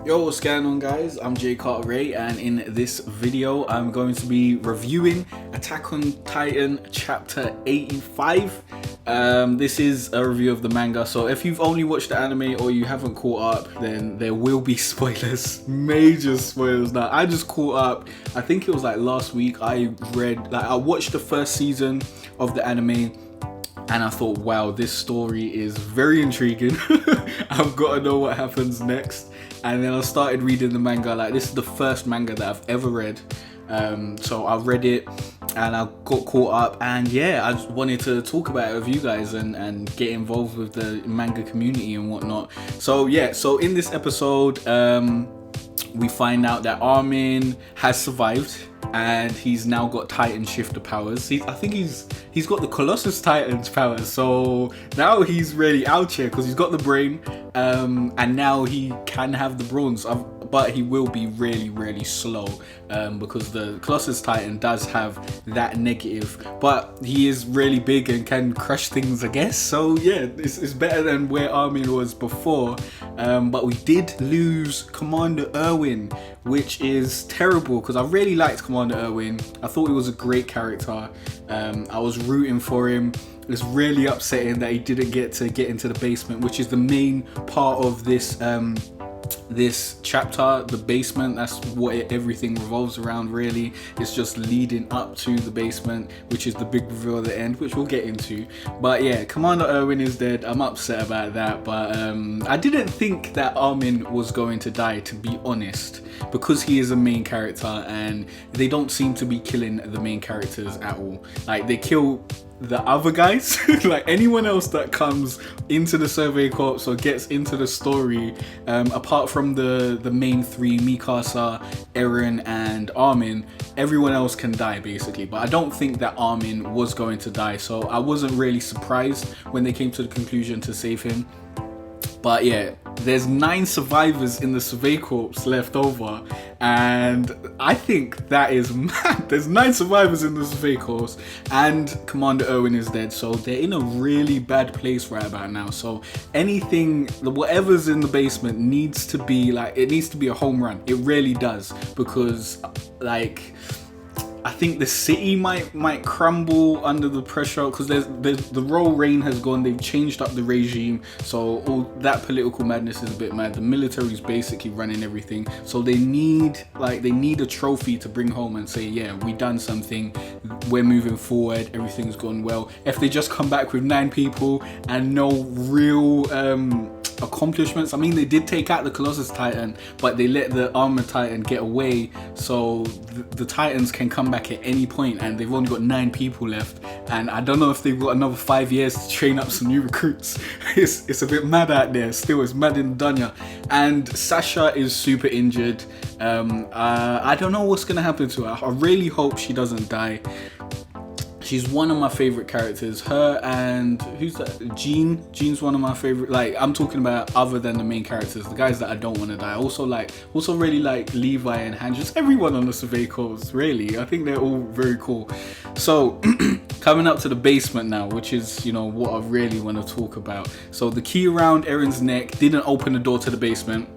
Yo, what's going on, guys? I'm Cartere, and in this video I'm going to be reviewing Attack on Titan chapter 85. This is a review of the manga, so if you've only watched the anime or you haven't caught up, then there will be spoilers, major spoilers. Now, I just caught up, I think it was like last week. I watched the first season of the anime, and I thought, wow, this story is very intriguing. I've got to know what happens next. And then I started reading the manga. Like, this is the first manga that I've ever read. So I read it and I got caught up. And yeah, I just wanted to talk about it with you guys and get involved with the manga community and whatnot. So yeah, so in this episode, we find out that Armin has survived and he's now got Titan shifter powers. I think he's got the Colossus Titan's powers, so now he's really out here because he's got the brain, and now he can have the bronze. But he will be really slow, because the Colossus Titan does have that negative, but he is really big and can crush things, I guess. So yeah, it's better than where Armin was before. But we did lose Commander Erwin, which is terrible because I really liked Commander Erwin. I thought he was a great character. I was rooting for him. It's really upsetting that he didn't get into the basement, which is the main part of this this chapter. The basement, that's what everything revolves around, really. It's just leading up to the basement, which is the big reveal at the end, which we'll get into. But yeah, Commander Erwin is dead. I'm upset about that, but I didn't think that Armin was going to die, to be honest, because he is a main character and they don't seem to be killing the main characters at all. Like, they kill the other guys, like anyone else that comes into the Survey Corps or gets into the story, apart from the main three, Mikasa, Eren and Armin, everyone else can die basically. But I don't think that Armin was going to die, so I wasn't really surprised when they came to the conclusion to save him. But yeah, there's 9 survivors in the Survey Corps left over, and I think that is mad. There's 9 survivors in the Survey Corps, and Commander Erwin is dead, so they're in a really bad place right about now. So anything, whatever's in the basement needs to be a home run. It really does, because like, I think the city might crumble under the pressure, because there's the royal reign has gone. They've changed up the regime, so all that political madness is a bit mad. The military is basically running everything, so they need a trophy to bring home and say, yeah, we done something, we're moving forward, everything's gone well. If they just come back with 9 people and no real accomplishments, I mean, they did take out the Colossus Titan, but they let the Armored Titan get away, so the Titans can come back at any point, and they've only got 9 people left, and I don't know if they've got another 5 years to train up some new recruits. It's a bit mad out there still. It's mad in Dunya. And Sasha is super injured. I don't know what's gonna happen to her. I really hope she doesn't die. She's one of my favorite characters. Her and who's that? Jean's one of my favorite. Like, I'm talking about other than the main characters, the guys that I don't want to die. Also really like Levi and Han. Just everyone on the Survey Corps, really. I think they're all very cool. So coming up to the basement now, which is, you know, what I really want to talk about. So the key around Eren's neck didn't open the door to the basement.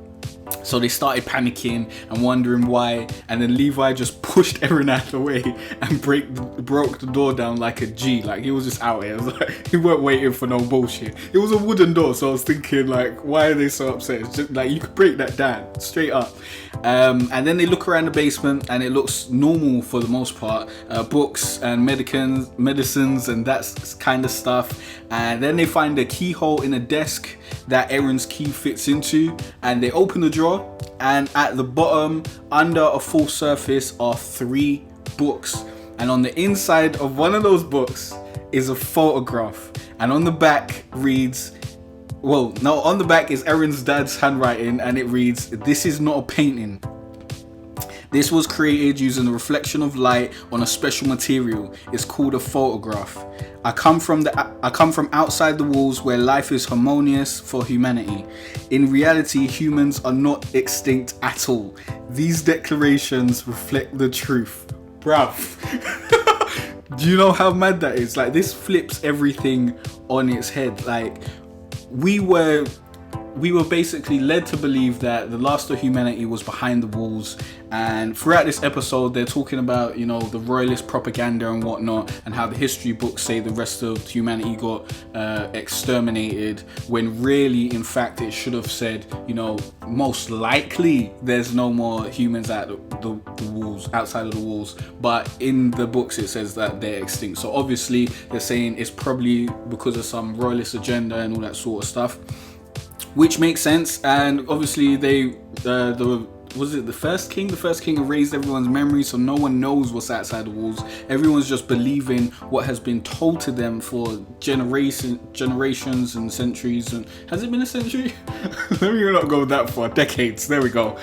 So they started panicking and wondering why, and then Levi just pushed Eren out of the way and broke the door down like a G. Like, he was just out here. It was like, he weren't waiting for no bullshit. It was a wooden door, so I was thinking, like, why are they so upset? It's just like, you could break that down straight up. And then they look around the basement and it looks normal for the most part. Books and medicines and that kind of stuff. And then they find a keyhole in a desk that Eren's key fits into, and they open the drawer, and at the bottom, under a full surface, are 3 books. And on the inside of one of those books is a photograph, and on the back reads, on the back is Eren's dad's handwriting, and it reads, "This is not a painting. This was created using the reflection of light on a special material. It's called a photograph. I come from outside the walls where life is harmonious for humanity. In reality, humans are not extinct at all. These declarations reflect the truth." Bruv. Do you know how mad that is? Like, this flips everything on its head. Like, we were we were basically led to believe that the last of humanity was behind the walls, and throughout this episode they're talking about, you know, the royalist propaganda and whatnot, and how the history books say the rest of humanity got exterminated, when really in fact it should have said, you know, most likely there's no more humans at the walls, outside of the walls, but in the books it says that they're extinct. So obviously they're saying it's probably because of some royalist agenda and all that sort of stuff, which makes sense. And obviously they was it the first king erased everyone's memory, so no one knows what's outside the walls. Everyone's just believing what has been told to them for generations and centuries. And has it been a century? Let me not go that far. Decades, there we go.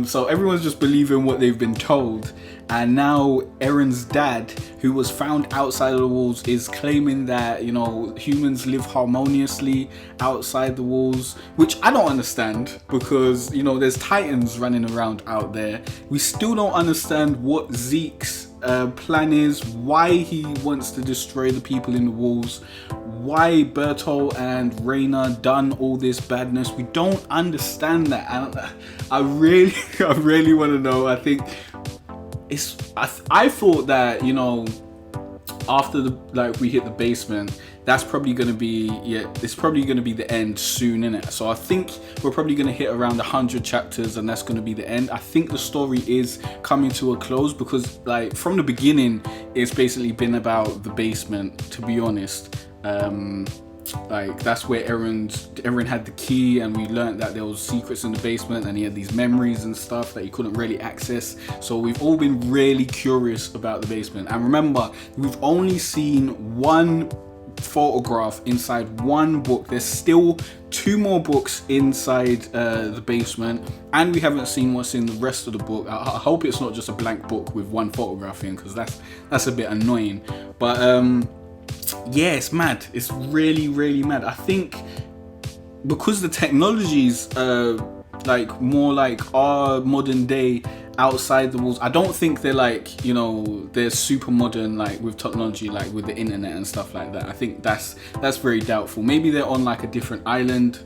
So everyone's just believing what they've been told. And now Eren's dad, who was found outside of the walls, is claiming that, you know, humans live harmoniously outside the walls, which I don't understand, because, you know, there's titans running around out there. We still don't understand what Zeke's plan is, why he wants to destroy the people in the walls, why Bertolt and Rhaena done all this badness. We don't understand that. I really want to know. I think I thought that, you know, after we hit the basement, that's probably going to be, it's probably going to be the end soon, innit? So I think we're probably going to hit around 100 chapters and that's going to be the end. I think the story is coming to a close, because like from the beginning it's basically been about the basement, to be honest. Like that's where Eren had the key, and we learned that there was secrets in the basement, and he had these memories and stuff that he couldn't really access. So we've all been really curious about the basement. And remember, we've only seen one photograph inside one book. There's still 2 more books inside the basement, and we haven't seen what's in the rest of the book. I hope it's not just a blank book with one photograph in, because that's a bit annoying. But yeah, it's mad. It's really mad. I think because the technologies like more like our modern day outside the walls, I don't think they're like, you know, they're super modern like with technology, like with the internet and stuff like that. I think that's very doubtful. Maybe they're on like a different island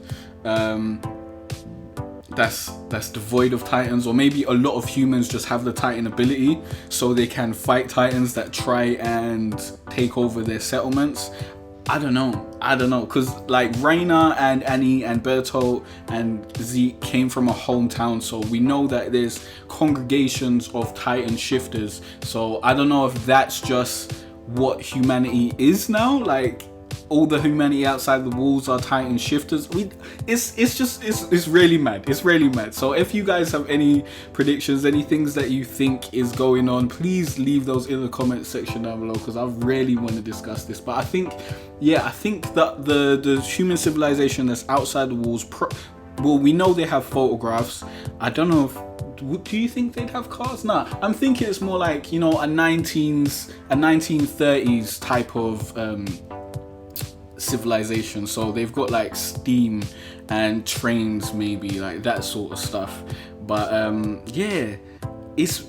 that's devoid of titans, or maybe a lot of humans just have the titan ability so they can fight titans that try and take over their settlements. I don't know, because like Rhaena and Annie and Bertolt and Zeke came from a hometown, so we know that there's congregations of titan shifters. So I don't know if that's just what humanity is now, like all the humanity outside the walls are titan shifters. It's really mad. It's really mad. So if you guys have any predictions, any things that you think is going on, please leave those in the comment section down below, because I really want to discuss this. But I think that the human civilization that's outside the walls, well, we know they have photographs. I don't know if, do you think they'd have cars? Nah, I'm thinking it's more like, you know, a 1930s type of civilization. So they've got like steam and trains, maybe like that sort of stuff. But yeah, it's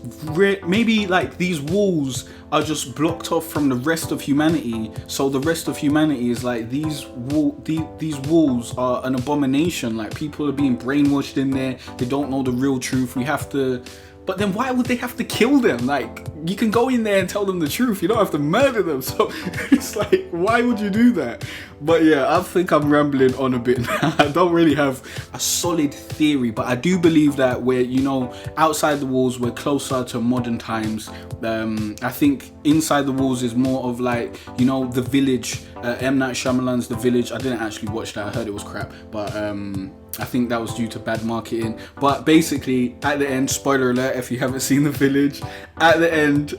maybe like these walls are just blocked off from the rest of humanity, so the rest of humanity is like, these walls are an abomination, like people are being brainwashed in there, they don't know the real truth. We have to, but then why would they have to kill them? Like, you can go in there and tell them the truth, you don't have to murder them. So it's like, why would you do that? But yeah, I think I'm rambling on a bit now. I don't really have a solid theory, but I do believe that we're, you know, outside the walls, we're closer to modern times. I think inside the walls is more of like, you know, The Village, M. Night Shyamalan's The Village. I didn't actually watch that, I heard it was crap, but I think that was due to bad marketing. But basically, at the end, spoiler alert if you haven't seen The Village, at the end,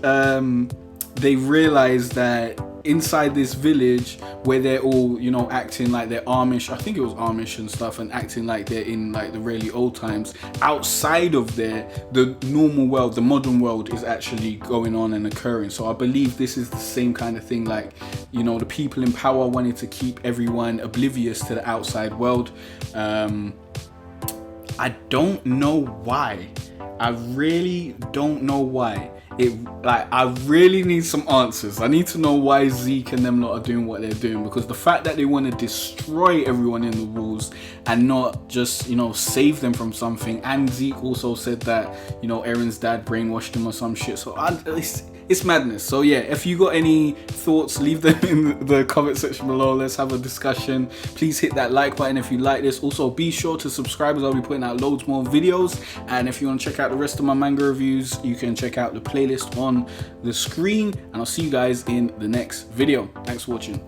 they realize that inside this village, where they're all, you know, acting like they're Amish, I think it was Amish and stuff, and acting like they're in like the really old times, outside of there, the normal world, the modern world is actually going on and occurring. So I believe this is the same kind of thing, like, you know, the people in power wanted to keep everyone oblivious to the outside world. I don't know why. I really don't know why. I really need some answers. I need to know why Zeke and them lot are doing what they're doing, because the fact that they want to destroy everyone in the walls and not just, you know, save them from something. And Zeke also said that, you know, Eren's dad brainwashed him or some shit. So it's madness. So yeah, if you got any thoughts, leave them in the comment section below. Let's have a discussion. Please hit that like button if you like this. Also, be sure to subscribe, as I'll be putting out loads more videos. And if you want to check out the rest of my manga reviews, you can check out the playlist on the screen. And I'll see you guys in the next video. Thanks for watching.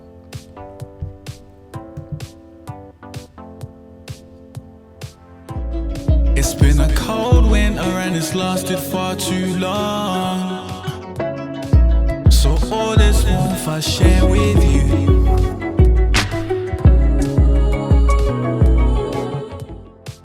It's been a cold winter and it's lasted far too long. So all this warmth I share with you.